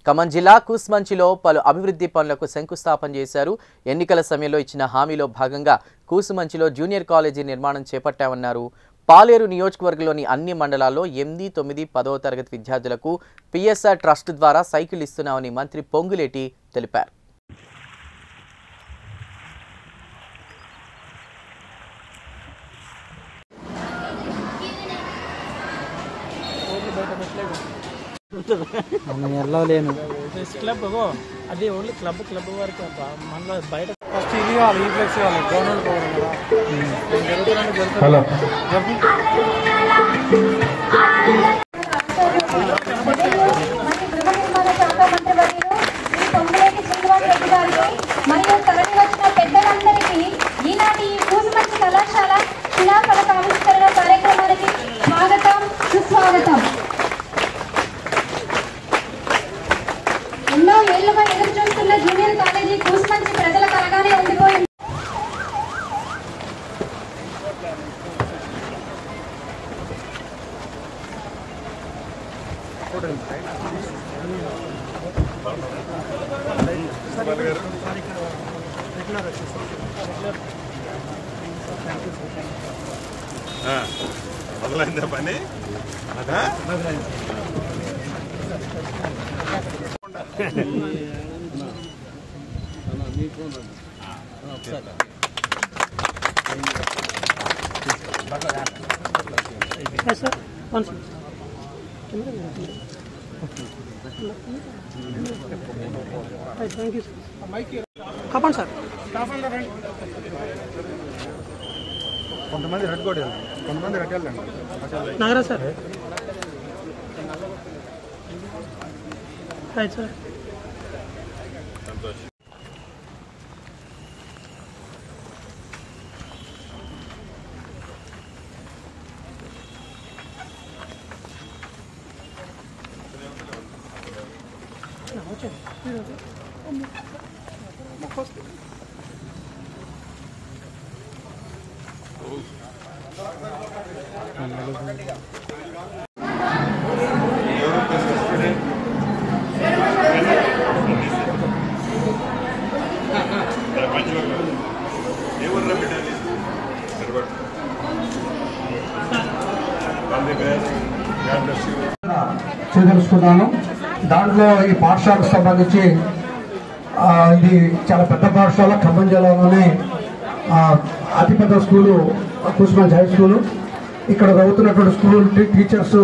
ఖమ్మం జిల్లా కూసుమంచిలో పలు అభివృద్ధి పనులకు శంకుస్థాపన చేశారు. ఎన్నికల సమయంలో ఇచ్చిన హామీలో భాగంగా కూసుమంచిలో జూనియర్ కాలేజీ నిర్మాణం చేపట్టామన్నారు. పాలేరు నియోజకవర్గంలోని అన్ని మండలాల్లో 8, 9, 10వ తరగతి విద్యార్థులకు పిఎస్ఆర్ ట్రస్ట్ ద్వారా సైకిల్ ఇస్తున్నామని మంత్రి పొంగులేటి తెలిపారు. వెళ్ళలేను క్లబ్ అది ఓన్లీ క్లబ్ వరకు మనలో బయట ఫస్ట్ ఇది కావాలి, ఈ ఫ్లెక్స్ కావాలి, గవర్నమెంట్ ప్రోగ్రామ్ కదా మరియు తరలి వచ్చిన పెద్దలందరికీ ఈనాటి ఈ కూసుమంచి కళాశాల శిలాఫలక ఆవిష్కరణ కార్యక్రమానికి స్వాగతం, సుస్వాగతం. ఎన్నో ఏళ్లుగా ఎదురు చూస్తున్న జూనియర్ కాలేజీ కూసుమంచి ప్రజల కలగానే ఉండిపోయింది. మొదలైందా పని? కాపండి సార్. కొంతమంది రెడ్ కోట్, కొంతమంది రెడ్ వెళ్ళండి. నగరా సార్. Right sir. తెలుసుకున్నాను. దాంట్లో ఈ పాఠశాలకు సంబంధించి ఇది చాలా పెద్ద పాఠశాల. ఖమ్మం జిల్లాలోనే అతిపెద్ద స్కూలు కూసుమంచి హై స్కూలు. ఇక్కడ చదువుతున్నటువంటి స్కూల్ టీచర్స్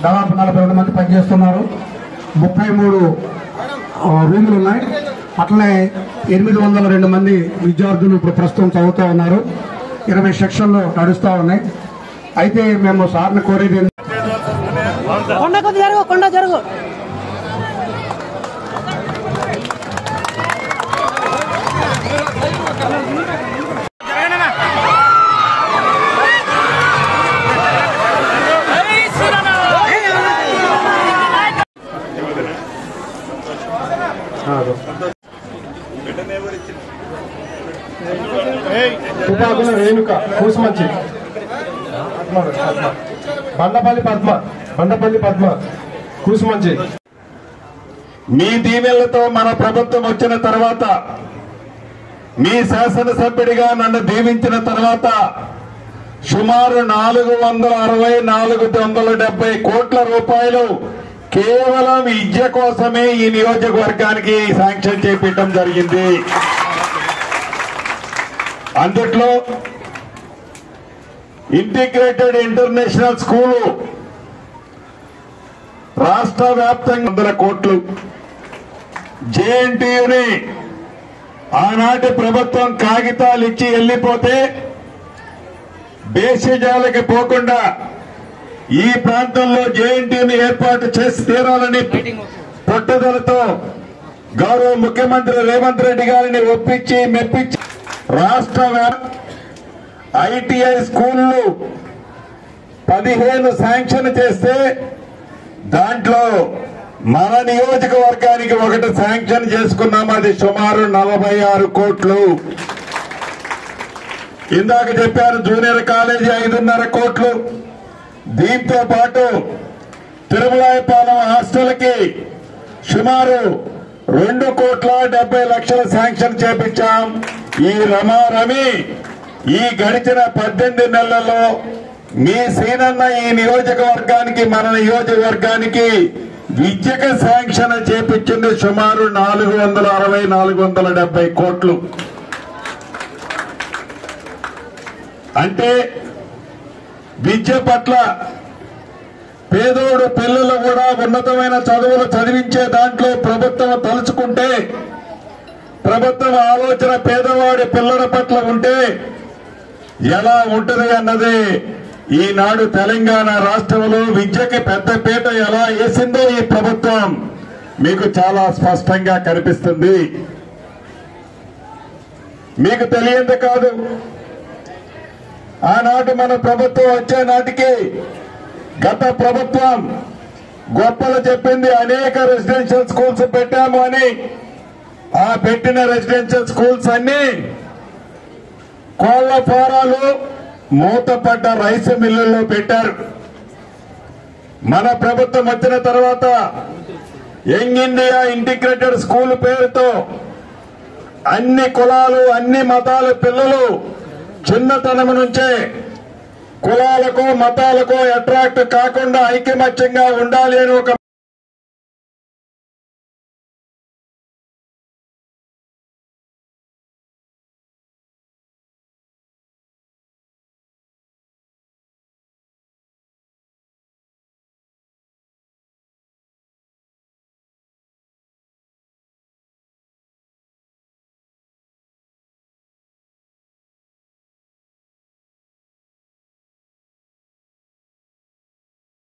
దాదాపు 40 మంది పనిచేస్తున్నారు. 33 రూములు ఉన్నాయి. అట్లనే 802 మంది విద్యార్థులు ఇప్పుడు ప్రస్తుతం చదువుతూ ఉన్నారు. 20 సెక్షన్లు నడుస్తూ ఉన్నాయి. అయితే మేము సార్ని కోరేది కొండ జరుగు తుపాకుల రేణుక కూసుమంచి, బండపల్లి పద్మ కూసుమంచి. మీ దీవెనలతో మన ప్రభుత్వం వచ్చిన తర్వాత, మీ శాసనసభ్యుడిగా నన్ను దీవించిన తర్వాత సుమారు 470 కోట్ల రూపాయలు కేవలం విద్య కోసమే ఈ నియోజకవర్గానికి శాంక్షన్ చేపించడం జరిగింది. అందుట్లో ఇంటిగ్రేటెడ్ ఇంటర్నేషనల్ స్కూలు రాష్ట్ర వ్యాప్తంగా 100 కోట్లు, జేఎన్టీయూని ఆనాటి ప్రభుత్వం కాగితాలు ఇచ్చి వెళ్లిపోతే బేసిజాలకి పోకుండా ఈ ప్రాంతంలో జేఎన్టీయూని ఏర్పాటు చేసి తీరాలని పట్టుదలతో గౌరవ ముఖ్యమంత్రి రేవంత్ రెడ్డి గారిని ఒప్పించి మెప్పించి రాష్ట్ర ఐటీఐ స్కూళ్లు 15 శాంక్షన్ చేస్తే దాంట్లో మన నియోజకవర్గానికి ఒకటి శాంక్షన్ చేసుకున్నాం. అది సుమారు 46 కోట్లు. ఇందాక చెప్పారు జూనియర్ కాలేజీ 5.5 కోట్లు. దీంతో పాటు తిరుమలాయపాలెం హాస్టల్ కి సుమారు 2,70,00,000 శాంక్షన్ చేపించాం. ఈ రమారమి ఈ గడిచిన 18 నెలల్లో మీ సీనన్న ఈ నియోజకవర్గానికి మన నియోజకవర్గానికి విద్యకు శాంక్షన్ చేపించింది సుమారు 460-470 కోట్లు. అంటే విద్య పట్ల పేదోడు పిల్లలు కూడా ఉన్నతమైన చదువులు చదివించే దాంట్లో ప్రభుత్వం తలుచుకుంటే, ప్రభుత్వం ఆలోచన పేదవాడి పిల్లల పట్ల ఉంటే ఎలా ఉంటది అన్నది ఈనాడు తెలంగాణ రాష్ట్రంలో విద్యకి పెద్దపీట ఎలా వేసిందో ఈ ప్రభుత్వం మీకు చాలా స్పష్టంగా కనిపిస్తుంది. మీకు తెలియంది కాదు, ఆనాటి మన ప్రభుత్వం వచ్చే నాటికి గత ప్రభుత్వం గొప్పలు చెప్పింది, అనేక రెసిడెన్షియల్ స్కూల్స్ పెట్టాము అని. ఆ పెట్టిన రెసిడెన్షియల్ స్కూల్స్ అన్ని కోళ్ల ఫారాలు, మూతపడ్డ రైస్ మిల్లుల్లో పెట్టారు. మన ప్రభుత్వం వచ్చిన తర్వాత యంగ్ ఇండియా ఇంటిగ్రేటెడ్ స్కూల్ పేరుతో అన్ని కులాలు, అన్ని మతాల పిల్లలు చిన్నతనం నుంచే కులాలకు మతాలకు అట్రాక్ట్ కాకుండా ఐకమత్యంగా ఉండాలి అని ఒక